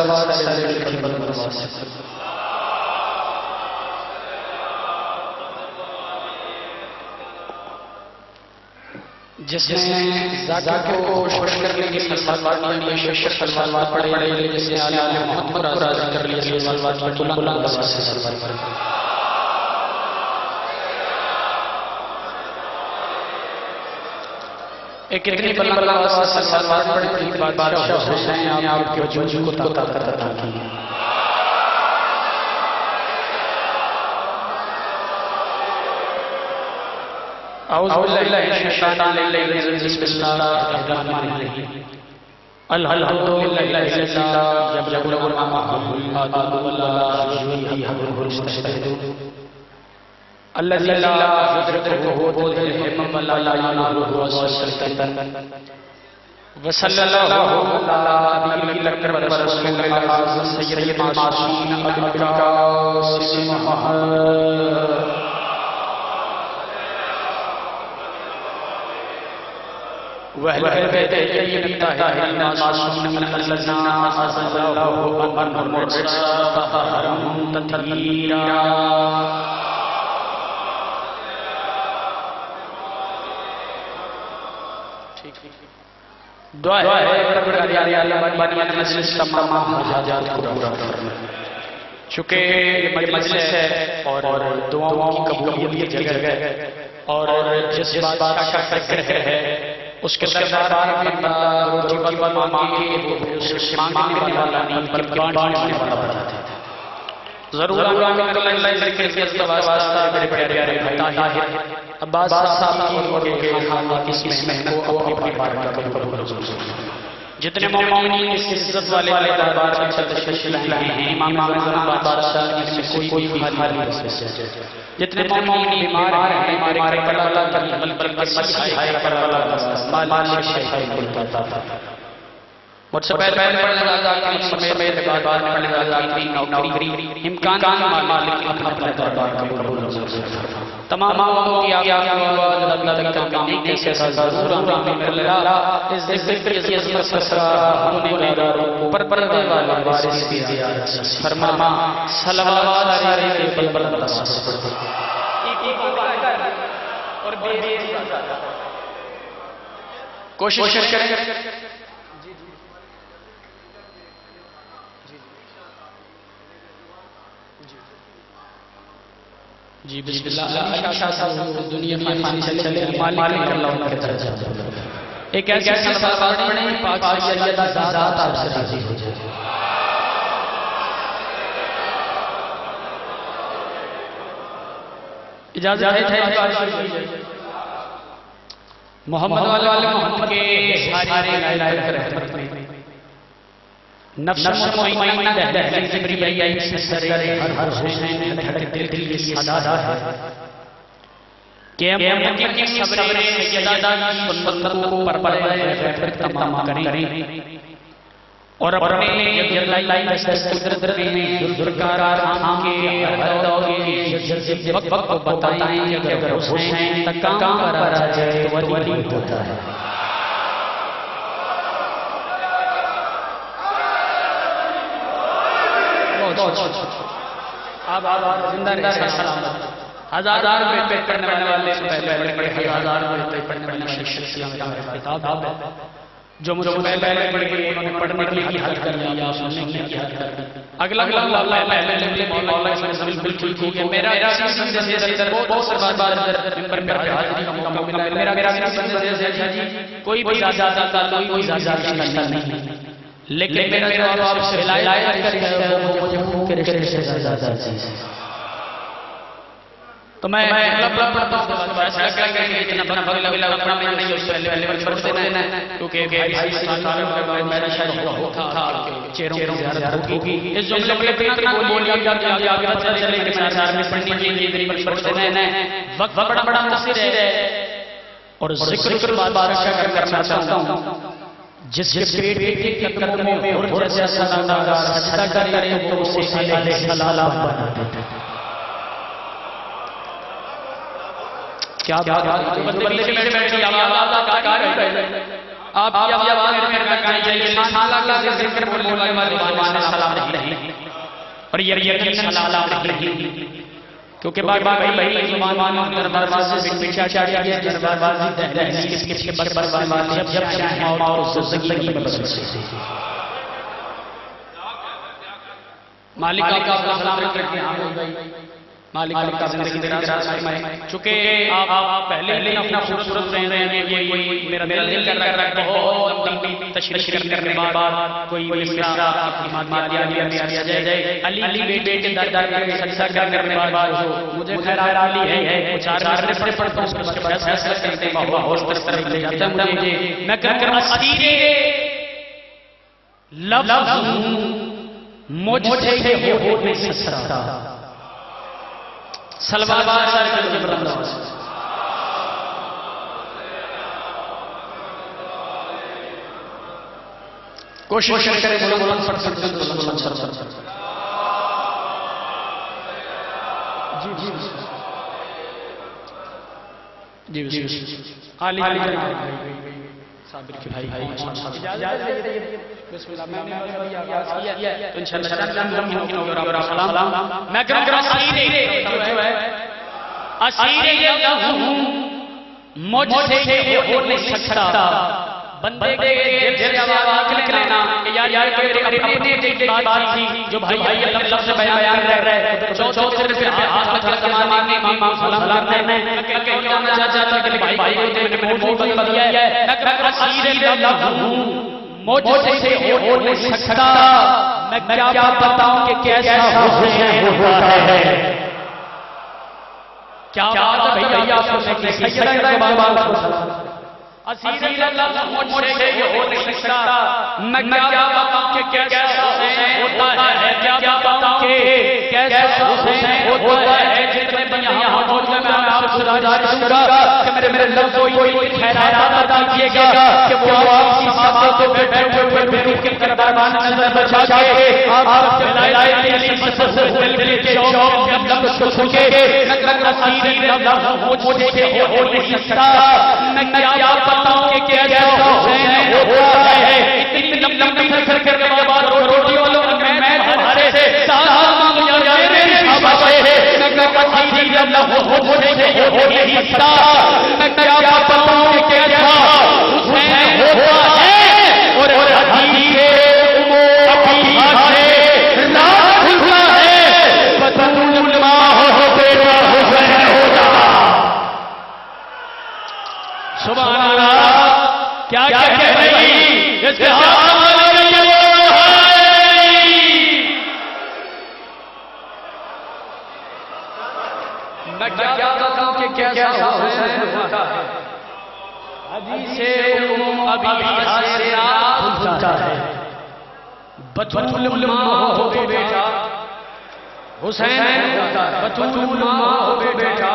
صلوات سارے لکھی بلنواز جس نے ذاکر کو خوش کرنے کے لیے صلوات پڑھنے کے شکر صلوات پڑھے جس نے آل محمد کو راضی کر لیا صلوات پڑھے بلند آواز سے صلوات پڑھے ایک اتنی بلند آواز سے صلوات پڑھنے کے بعد بادشاہ حسین نے آپ کے وجود کو طاقت عطا کی اعوذ باللہ من الشیطان الرجیم بسم اللہ الرحمن الرحیم الحمد للہ جب جب العالمین والله المستشهد الذي لا يدركه قوت الهمم ولا يناله وسوسة وصلى الله على نبي الأكرم رسول الله سيدنا المعصوم أبي القاسم محمد وأهل البيت الطيبين الطاهرين المعصومين الذين أعاذ الله عنهم الرجس فطهرهم تطهيرا دعا ہے پروردگار عالم بانی مجلس تمام حاجات کو پورا فرما چونکہ مجلس ہے اور دعاؤں کی قبولیت کی جگہ ہے اور جس بات کا ذکر ہے اس کے دربار میں بندہ روزی کی بات مانگے اس سے مانگنے والا نہیں بلکہ بانٹنے والا بناتا ہے ضرور آمین اللہ ذکر کی واسطہ میرے پیارے بھائی طاہر عباس صاحب کی خانہ کی اس محنت کو اپنی بارگاہ میں قبول فرمائے جتنے مومنین اس عزت والے دربار میں تشریف لائے ہیں امام اعظم بادشاہ اس میں کوئی خالی نہیں جتنے مومنین بیمار ہیں ہمارے کربلا کی بلکہ مسیح ہے کربلا کا مال شفائی ملتا تھا مجھ سے پہلے پڑھنے والا کی سمیت بعد پڑھنے والا کی نوکری امکان مالک اپنا دربار قبول فرمائے تمام آموں کی اللہ تک کامنے کے ضرور آمین اللہ اس ذکر کی عظمت سسرا ہونے گاروں پر پردے والا وارث کی زیارت فرما صلوات سارے کے بلند آواز سے پڑھتے اور بے کوشش کریں جی بسم اللہ شاہ صاحب دنیا میں فانی چلے مالک اللہ کے درجہ ایک ایسی صلوات پڑھیں پاک سیدہ ذات آپ سے راضی ہو جائے اجازت ہے محمد والے محمد کے سارے لائے رحمت میں نفس مطمئنہ دہلیز جبریل سے سرے ہر حسین دھڑک دل کی صدا ہے کہ ہم کی صبر سیدہ سنت کو پرپرائے غیبت تمام کریں اور اپنے جلائی دست قدرت میں درکار آم کے ہر دوگے وقت کو بتائیں کہ اگر حسین تکام پر آ جائے تو ولی ہوتا ہے اب زندہ رہے سلامت ہزار میں پڑھنے والے پہلے ہزار میں پڑھنے والی شخصیاں میرے کتاب ہے جو مجھے پہلے پڑھ گئی انہوں نے پڑھنے کی حل کر لیا سننے کی حل کر لی اگلا اللہ پہلے مولا اس میں بالکل ٹھیک ہے میرا سندے سے بہت سر بار ممبر میں حاضری کا موقع ملا میرا سندے سے کوئی بھی زیادہ تعلق کوئی زیادہ نہیں لیکن میرا جواب آپ سے ہدایت کر گیا وہ مجھے خون کے رشتے سے زیادہ عزیز ہے تو میں لب پڑھتا ہوں فیصلہ کیا کہ اتنا بنا بغلا اپنا میں نہیں اس پہلے چھوڑ دینا ہے کیونکہ بھائی سال کے بعد میرا شاید ہوتا تھا چہروں کی زیارت ہوگی اس جملے میں اتنا بولیا کہ آگے پتہ چلے کہ میں چار میں پڑھنی چاہیے میری چھوڑ دینا ہے وقت بڑا مؤثر ہے اور ذکر بادشاہ کرنا چاہتا ہوں جس کے پیٹ کے قدموں میں اور جیسا سجدہ سجدہ کرے وہ اسے علیہ السلام بنا دیتا ہے کیا بات ہے بندے کے بیٹھے بیٹھے اللہ کا کار ہے آپ کی آواز کرنا چاہیے لسان اللہ سے ذکر بولنے والے زبان سلام نہیں اور یہ یقین سلام نہیں کیونکہ بھائی زبان دروازے سے پیچھے چاہیے دروازے دہلیز کے برباد جب چاہیں اور زندگی میں بدل سکتے مالک کا سلام کرتے ہیں مالک کا زندگی دراز فرمائے چونکہ آپ پہلے اپنا خوبصورت رہ رہے ہیں یہ کوئی میرا دل کر رہا ہے بہت لمبی تشریح کرنے کے بعد کوئی مصرع اپنی مادیہ میں آ جائے علی بیٹے کے در میں سجدہ کرنے کے بعد جو مجھے خیر علی ہے چار مرنے سے پڑھتا ہوں اس کے بعد فیصلہ کرتے ہیں بابا ہوش پر طرف لے جاتا ہوں مجھے میں کہوں اسیر لفظ مجھ سے ہو نہیں سکتا سلوات سر کے برابر کوشش کریں بلند پڑھ سکتے ہیں بلند سر جی جی جی علی صابر کے بھائی بسم اللہ میں آغاز کیا تو انشاءاللہ ممکن ہوگا اور سلام میں کروں اسیر یہ ہوں مجھ سے ہو نہیں سکتا بندے کے دل جواب لکھ لینا کہ یار اپنے کی بات تھی جو بھائی لفظ بیان کر رہے ہیں چوتھے پھر ہاتھ میں زمانے امام سلام کرنے کہ کہنا چاہتا کہ بھائی نے موضوع بدل دیا ہے میں اسیر یہ ہوں مجھ سے ہو نہیں سکتا میں کیا بتاؤں کہ کیسا حسین ہوا ہے کیا بات ہے بھئی آپ کو سیدہ کے بات اسیر اللہ مجھ سے ہو نہیں سکتا میں کیا بتاؤں کہ کیسا حسین ہوتا ہے کیا بتاؤں کہ کیسا حسین ہوتا ہے جتنے بن یہاں موجود میں آپ سے گزارش کروں گا کہ میرے لفظ کوئی خیرات عطا کیے گا کہ وہ آپ کی سماعت کو بیٹھے ہوئے بیٹھے کے دربان نظر بچا کے آپ کے لائے علی مسجد سے دل کے شوق جب لفظ کو سکے میں اسیر اللہ مجھ سے ہو نہیں سکتا میں کیا بتاؤں کہ کیسا حسین ہوتا ہے اتنی لمبی سفر کرنے کے بعد روٹی والوں میں تمہارے سے سلام مانگا جائے میرے صحابہ سے میں اسیر اللہ مجھ سے ہو نہیں سکتا میں کیا بتاؤں کہ کیسا حسین ہوتا ہے اور حدیث ابھی سے لا کھلتا ہے بطول ماہ ہو بیٹا حسین ہوتا سبحان اللہ کیا کہہ رہی اس کے ہاتھ میں کیا بتاؤں کہ کیسا حسین ہوتا ہے حدیث ابھی سے کھلتا ہے بطول ماں ہو بیٹا حسین ہوتا ہے بطول ماں ہو بیٹا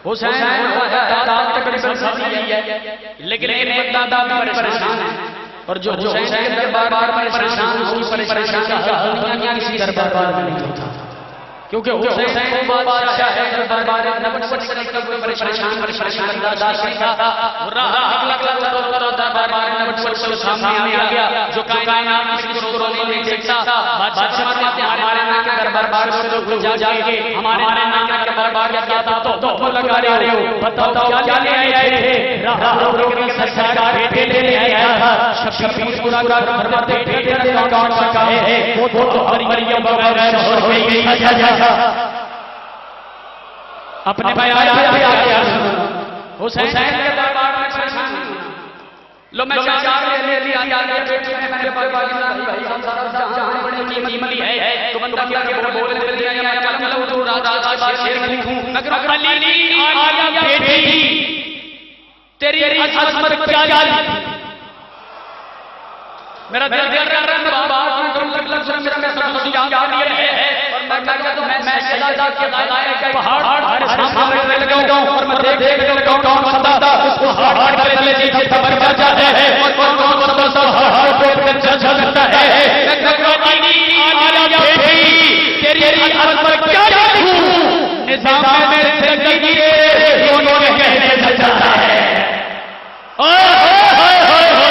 حسین ہوتا ہے داد تقریباً ساتھی ہے لیکن ایک بندہ میں پریشان ہے اور جو حسین کے دربار میں پریشان اس کی پریشان کا حل دنیا کسی دربار میں نہیں ہوتا کیونکہ حسین کو بادشاہ ہے دربار نبوت سے کوئی پریشان داشت تھا اور راہ لگ دربار نبوت سے سامنے آ گیا جو کائنات کی شروع نہیں دیکھتا بادشاہ نے ہمارے نام کے دربار سے جا کے ہمارے نام کے دربار کیا تھا تو لگا رہے ہو بتاؤ کیا لے آئے تھے راہ کے سرکار بیٹے لے آیا تھا شفیع پورا کا فرماتے بیٹے کا کون سا ہے وہ تو مریم وغیرہ ہو گئی اپنے بیان پہ آ گیا حسین کے دربار میں پریشان لو میں چار لے لیا آگے بیٹھے ہیں میرے پاکستان بھائی جہاں بڑے قیمتی ہے تو بندہ کیا بولنے دے دیا میں کلم لو تو راز کے بعد شیر لکھوں مگر علی آیا بیٹی تیری عظمت کیا جانی میرا دل کر رہا ہے بات کروں تک سے میرا سب یاد آ رہی ہے اور میں کہتا ہوں میں سجدہ کے دلائے کے پہاڑ سامنے لگا ہوں اور میں دیکھنے لگا ہوں کون بندہ اس پہاڑ کے تلے جیسے خبر جاتا ہے اور کون بندہ پہاڑ پہ چڑھ جاتا ہے میں کہتا ہوں علی آیا بیٹی تیری عظمت کیا جانوں نظام میں زندگی کے دونوں کہنے لگتا ہے اوئے ہوئے ہوئے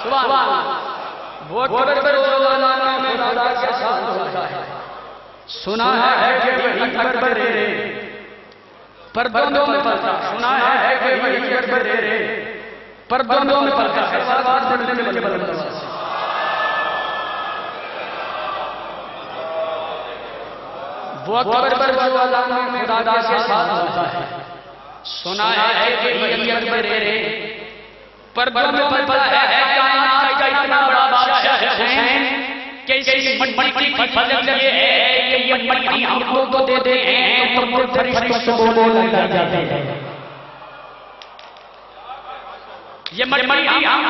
سبحان اللہ وہ اکبر جو اللہ میں خدا کے ساتھ ہوتا ہے سنا ہے کہ وہی اکبر رے پردوں میں پلتا سنا ہے کہ وہی اکبر رے پردوں میں پلتا ہے سلوات پڑھنے میں بلے بلے وہ اکبر جو اللہ میں خدا کے ساتھ ہوتا ہے سنا ہے کہ وہی اکبر رے پردوں میں پلتا ہے کائنات کا اتنا بڑا بادشاہ ہے حسین کہ اسی مٹی کی فضل یہ ہے کہ یہ مٹی ہم لوگ کو دے دے ہیں تو مردے فرشتوں کو بولنے لگ جاتے ہیں یہ مٹی ہم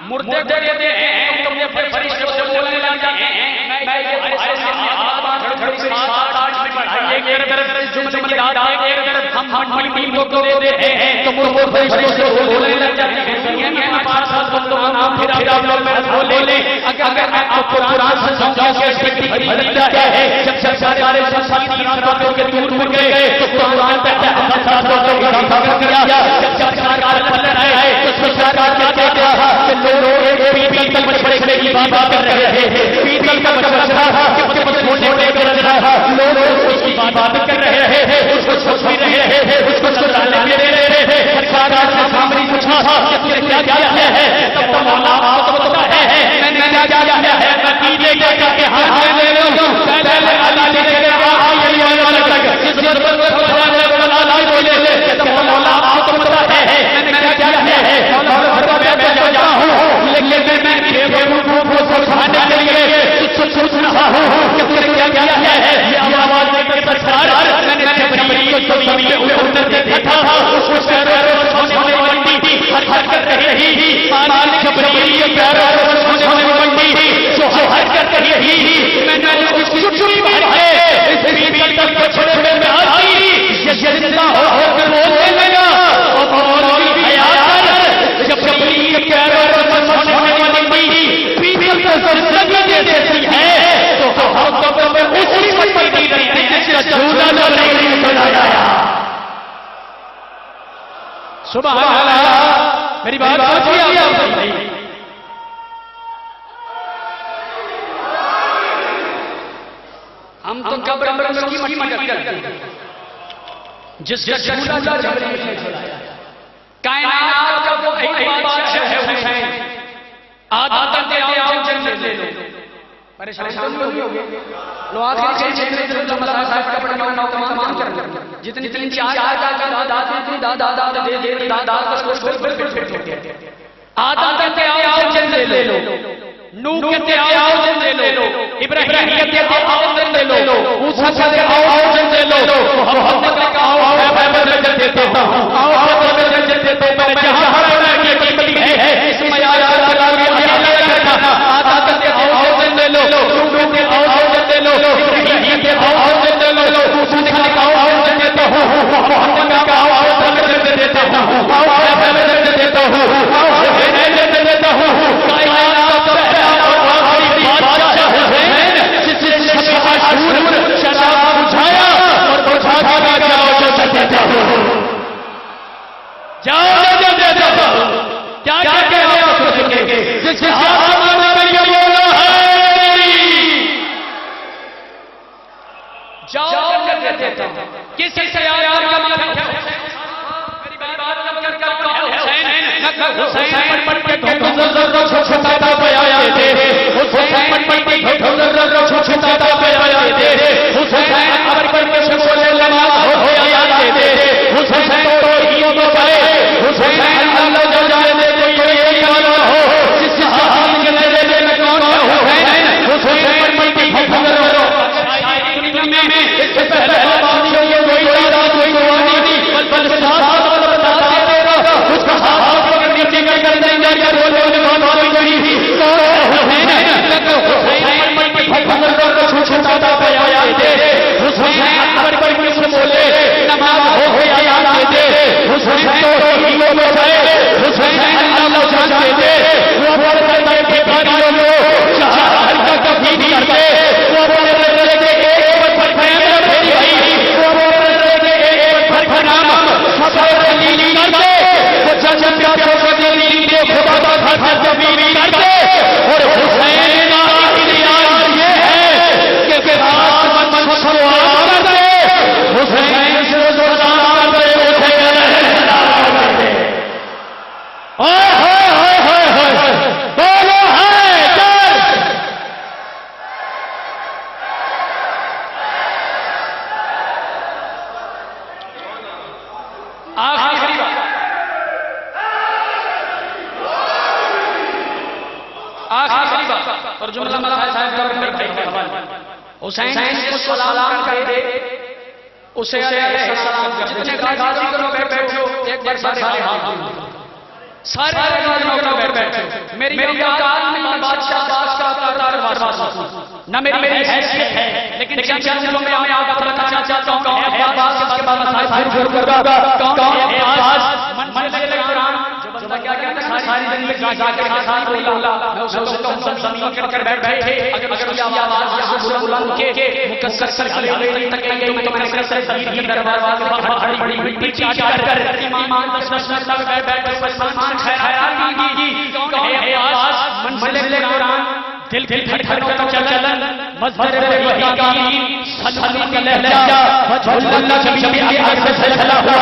مردے کو دے دے ہیں تو یہ فرشتوں سے بولنے لگ جاتے ہیں میں یہ ایسے آباد گھڑ سے 7-8 منٹ بڑھائیے کہ اگر جملے آتے ہیں ہم مٹی کو دے دے ہیں تو مردے فرشتوں سے بولنے لگ جاتے ہیں یہ میں پاس بندوں کا نام پھر آپ لوگ میرا دھو لے لیں اگر میں آپ کو قرآن سے سمجھاؤں کہ اس کی فریدہ کیا ہے جب سارے ساتھی باتوں کے دور ہو گئے تو قرآن پہ باتوں کا ذکر کیا جب سرکار چل رہا ہے تو سرکار کیا کہا کہ لوگ پیتل بچڑے کی بات کر رہے ہیں پیتل کا بچڑا کہ مجھے بولنے کر رہا لوگ اس کی بات کر رہے ہیں اس کو سوچ بھی رہے ہیں اس کو چلانے بھی رہے ہیں سرکار سے سامنے پوچھا کہ تم نے کیا کیا ہے تب تو مولا آپ کو بتا ہے میں نے کیا کیا ہے نتیجے کیا کر کے ہاتھ میں لے لوں پہلے اللہ لے کے آئیے والا تک جس پر اللہ بولے تب مولا آپ کو بتا ہے میں نے کیا کیا ہے مولا میں جا ہوں لیکن میں بے وقوف کو سمجھانے کے لیے سوچ رہا ہوں کہ تم نے کیا کیا ہے یہ آواز دے کر سرکار میں نے جبریل کو زمین پہ اتر کے دیکھا اس کو پیروں سونے والی منڈی ہر کر رہی تھی مالک جبریل کے پیروں سونے والی منڈی جو ہر کر رہی تھی میں نے اس کی چٹکی ماری ہے اس بیبی تک کو چھوڑے میں آئی یہ زندہ ہو کر بولنے لگا اور مولوی حیات جبریل کے پیروں سونے والی منڈی بیبی کا زندگی دیتی ہے تو ہم تو میں اسی منڈی دی رہی ہے جس کا جھولا نہیں چلایا سبحان اللہ میری بات سمجھیے آپ ہم تو قبر میں اس کی مدد کرتے ہیں جس کا جھولا جبریل نے چلایا کائنات کا وہ ایک بادشاہ ہے حسین عادت ہے آؤ جنت لے لو پریشان نہیں ہوگے لو آخری چھ میں جو جملہ صاحب کا پڑھنا نو تمام کر جتنی 3-4 دادا دے دے دادا کو چھوڑ پھر عادت ہے آؤ جنت لے لو نوح کہتے آؤ جنت لے لو ابراہیم کہتے آؤ جنت لے لو موسیٰ کہتے آؤ جنت لے لو محمد کہتے آؤ میں جنت دیتا ہوں آؤ میں جنت دیتا ہوں میں جہاں ہر رہے کی بلی ہے اس میں آیا عادت ہے آؤ جنت لے لو نوح کہتے آؤ جنت لے لو ابراہیم کہتے آؤ جنت لے لو موسیٰ کہتے آؤ جنت دیتا ہوں محمد کہتے آؤ میں جنت دیتا ہوں آؤ میں جنت دیتا ہوں آؤ میں جنت دیتا ہوں جاؤ آخری بات اور جملہ مسائل صاحب کا میرے بھائی کے حوالے حسین کو سلام کر دے اسے علیہ السلام کر دے جتنے غازی کو لوگ بیٹھو ایک بار سارے غازی بیٹھو میری اوقات نہیں بادشاہ نہ میری حیثیت ہے لیکن چند چیزوں میں میں آپ کو بتانا چاہتا ہوں کون ہے عباس اس کے بعد مسائل شروع کروں کون ہے عباس منزل قرآن جو کیا کہتا ہے ساری زندگی جا کے ساتھ اللہ میں اسے کہوں زمین کر بیٹھے اگر یہ آواز یہاں سے بلند کے مکسر سلسلے تک گئی تو میں نے کر تدبیر کے دروازے پر بڑی مٹی چاٹ کر امام دس تک بیٹھے سلمان خیال کی کون ہے عباس منزل قرآن دل دھڑکنوں کا چلن مصدر وحی کا سلسلے کا لہجہ وجہ اللہ کبھی آگ سے چلا ہوا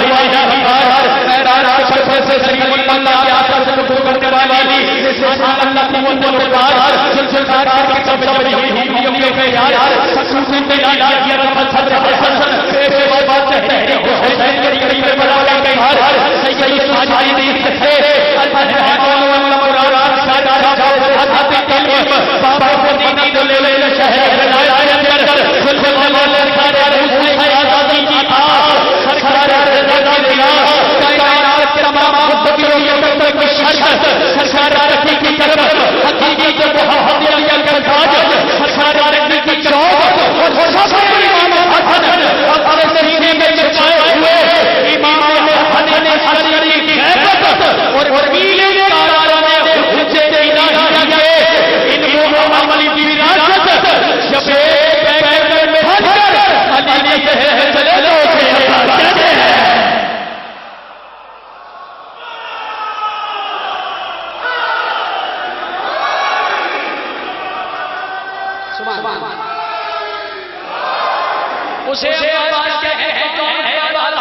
میرا سے سلیم اللہ کی آسر سے گفتگو کرنے والی سبحان اللہ قوت و قدرت سلسلہ کے سب بڑی کے یار سکون میں لا دیا رب صدر حسن سے بات ہے حسین کے قریب بڑا کے ہر سید ساجدین سے الرحمن والقرآن سادہ بابا کو دینی تو لے لے شہر ہدایت کر سلسلہ والے سارے حسین آزادی کی آہ سرکار رضا دیا کائنات کے تمام مدبروں کی شرکت سرکار رکھی کی طرف حقیقی جو محمد علی کا تاج سرکار رکھی کی چوک اور سب امام حسن اور سینے میں چھپائے ہوئے امام حسن نے علی کی عزت اور نیلے کارانہ میں حجت الہی کے عملی کی وراثت جب پیر میں پھنس کر علی کے چلے لو سے کہتے ہیں اسے آواز کہے ہیں کون ہے آواز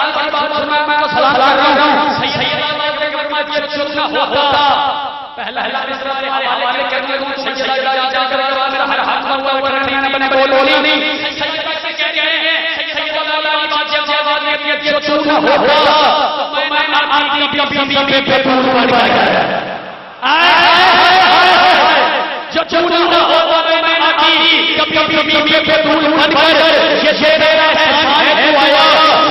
میں سلام کر رہا ہوں سید آواز کے فرمایا یہ چلنا ہوتا پہلا مصرع کے حوالے کرنے کو سیدہ جا کر میرا ہر حق ہوا ورنہ بنے بولو نہیں سیدہ سے کہہ رہے ہیں سیدہ والی بات جب آواز میں یہ چلنا ہوتا تو میں آتی پی پہ پھول پڑ گیا جو چلنا ہوتا میں آتی کبھی پہ پھول پڑ کر یہ شیر احسان ہے آیا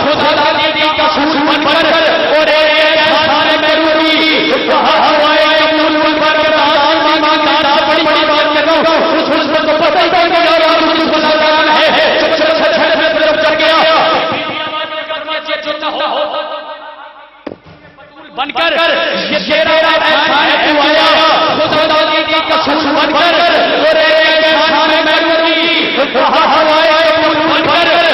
خدا دی کا پھول پڑ کر اور ایک احسان میں روی ہوایا پھول پڑ کر آسمان مانگا بڑی بڑی بات کر رہا ہوں اس پھول کو پتہ ہی نہیں کہ اور اس کو سلام ہے چھڑ میں طرف چڑھ گیا یہ چلنا ہوتا بن کر یہ شیر احسان ہے آیا خدا دی کا پھول بن کر اور ایک احسان میں روی ہوایا پھول پڑ کر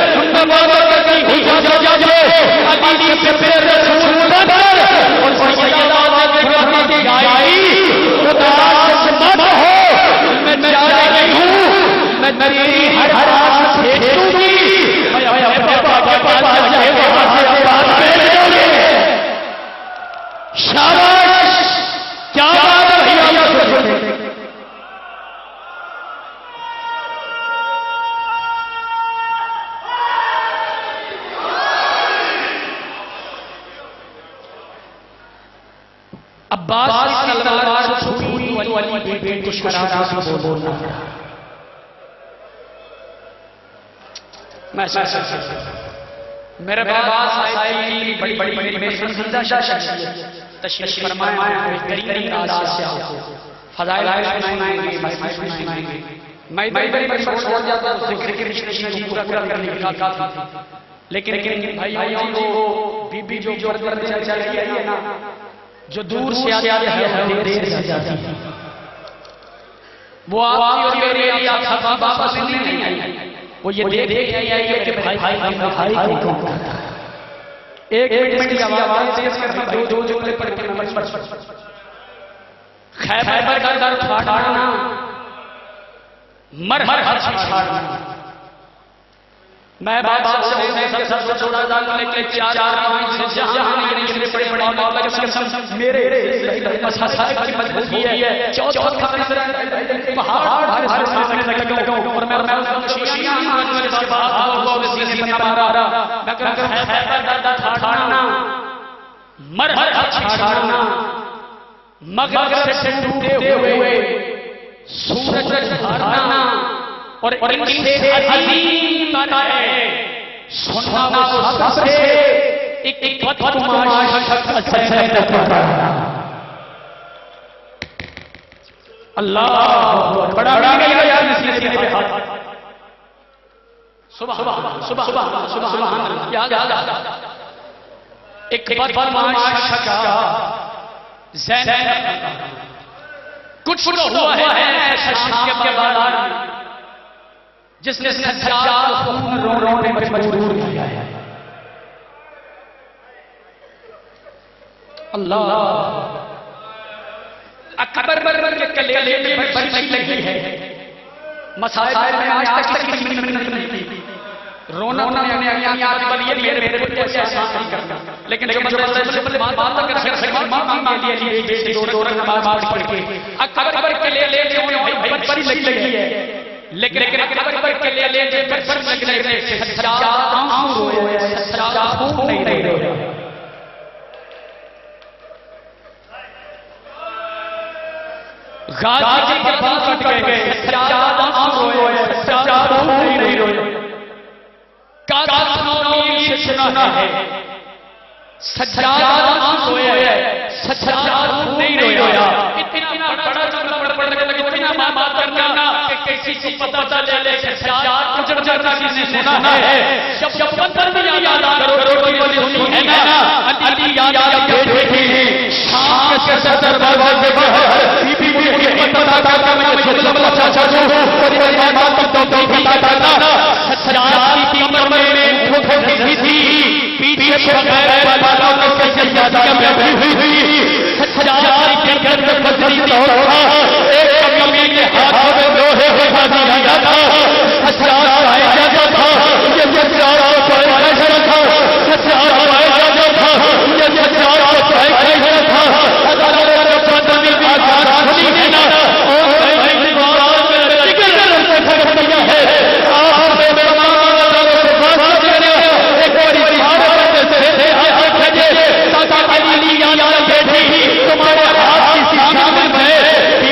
عباس کی تلوار چھوٹی تو علی بیٹے کو شرارا سے بولنا میں میرے عباس صاحب کی بڑی بڑی میری پسندیدہ شخصیت تشریف فرمائے بہترین انداز سے آپ کو فضائل سنائیں گے مسائل سنائیں گے میں بڑی چھوڑ جاتا ہوں ذکر کی رشتے پورا کرنے کا کافی لیکن بھائیوں کو بی بی جو پردے چل رہی ہے نا جو دور سے آتی ہے دیر سے جاتی ہے وہ آتی اور میری آتی واپس نہیں آئی وہ یہ دیکھ آئی کہ بھائی کون کہتا ہے ایک منٹ کی آواز تیز کر دو جملے پڑھ کے نمبر خیبر کا در پھاڑنا مرحبا چھاڑنا میں بات سے سب سے چھوڑا جاتا لیکن چار آئیں سے جہاں یہ نشرے پڑے پڑے مولا کے قسم میرے مسائل کی مضبوطی ہے چوتھ کا پہاڑ ہر سامنے لگا اور میں شیشیاں آنے کے بعد اللہ سینے میں مارا میں کہتا ہوں خیبر دا پھاڑنا مرحبا چھاڑنا مگر سے ٹوٹے ہوئے اور ان سے عظیم ہے سننا وہ سب سے ایک بدگمان شخص ہے اللہ بڑا گیا یار نصیحت میں ہاتھ سبحان سبحان یاد ایک بدگمان شخص زینب کچھ ہوا ہے شام کے بعد جس نے سجاد خون رونے پر مجبور کیا ہے اللہ اکبر کے کلیلے میں بڑی لگی ہے مسائل میں آج تک کسی کی منت نہیں کی رونا میں آنے والی میرے پتر سے آسان نہیں کرنا لیکن جو مطلب بات کر سکتے ماں کے لیے دو رکعت نماز پڑھ کے اکبر کے لیے بڑی لگی ہے لیکن اکبر کے لیے بڑی لگی ہے سجاد آنسو روئے سجاد خون نہیں روئے غازی کے پاس اٹھ گئے سجاد آنسو روئے سجاد خون نہیں روئے سے سنا ہے سجاد آنسو روئے سجاد خون نہیں رویا اتنا بڑا جملہ پڑھنے لگے اتنا بات کرنا کہ کسی کو پتہ چلے کہ سجاد گزر جانا کسی نے سنا ہے جب پتھر بھی یاد کرو کوئی سنی ہے نا علی یاد بیٹھے تھے شام کے صدر دروازے پر بی بی مجھے پتہ تھا میں جلد بچا چاہوں اور یہ بات تو پتہ تھا سجاد کی کمر میں ٹھوک دی تھی پیچھے بغیر بالوں میں سے زیادہ بیٹھی ہوئی سجاد کے گھر میں بدری دوڑا ایک کمی کے ہاتھوں میں لوہے اٹھا دیا تھا سجاد آیا جاتا تھا یہ سجاد کو ایسا تھا سجاد آیا جاتا تھا یہ سجاد کو ایسا تھا اگر بدر میں آزاد ہوئی ہے نا اور میں دیوار میں ٹکر سے پھٹ گیا ہے آپ نے تمہارے ہاتھ کی سیاہ میں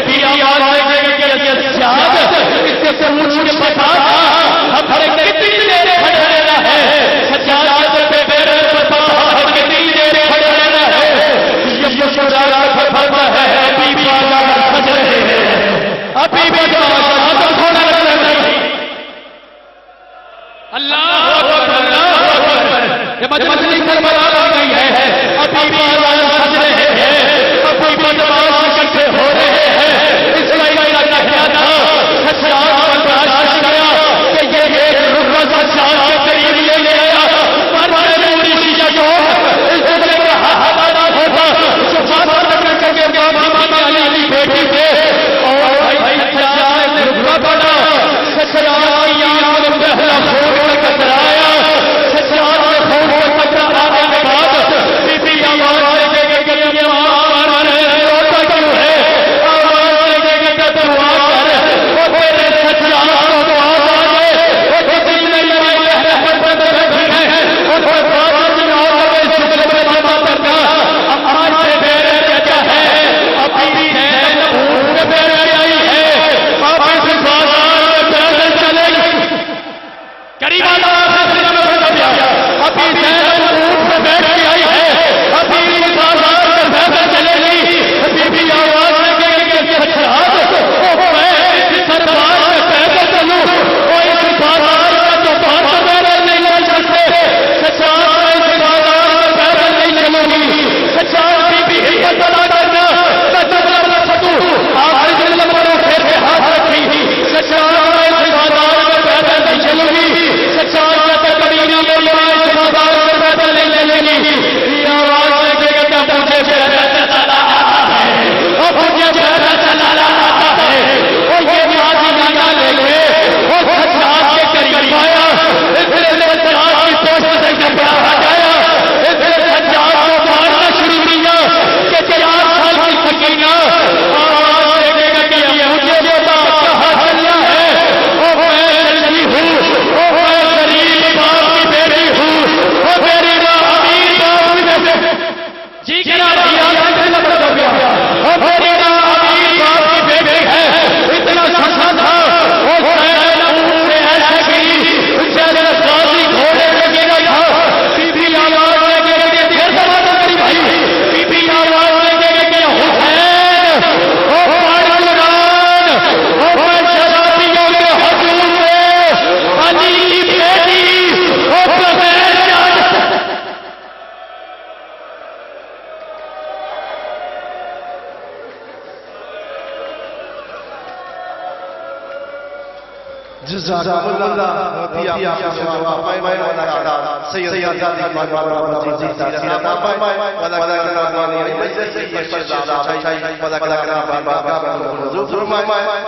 جزاکم اللہ رضی آپ سے جواب فرمائے ولا سید آزادی بابا جی سیرت فرمائے ولا قرآن مجلس سے شجاع چاہیے ولا قرآن بابا حضور فرمائے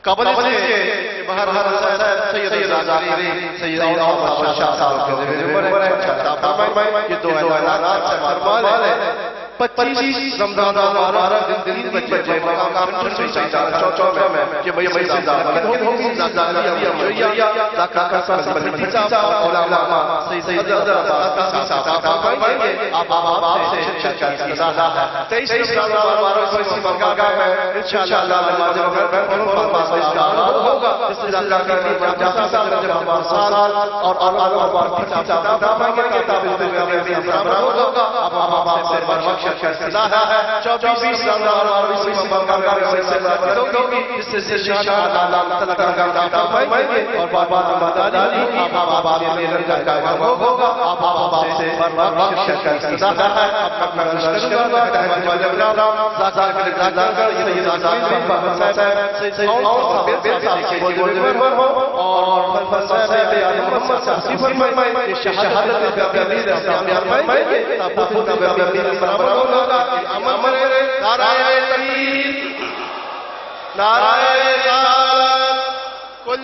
قبل اس کے بہر سید آزادی سید اور شاہ صاحب کے بڑے فرمائے یہ دو اعلانات سے فرمائے 25 رمضان مبارک دن بجے مقام سے چوچو میں کہ بھئی ہوگی زادیہ زکاہ کا سبب صاحب علماء سید عبدالعزیز صاحب فرمائیں آپ سے شرکت کی سزا ہے 23 رمضان مبارک اسی مقام میں انشاءاللہ نماز مغرب ہوگا اس زکاہ کی جزا صاحب جب سال اور علماء کی صاحب فرمائیں کہ کتاب میں ہوگا آپ سے بخش سزا ہے 24 رمضان اور اسی مقام میں سزا ہوگی اس سے شان اللہ تعالی کا فرمائیں گے اور بابا دادی آپ میرے کا ہوگا آپ سے بخش سزا ہے اپنا نشکر کرنا زکات کے زکات یہ زکات بابا صاحب اور فرمائے محمد صلی فرمائے کہ شہادت کا امیر فرمائیں گے ابو امیر برابر امر نعرہ تکبیر نعرہ رسالت کل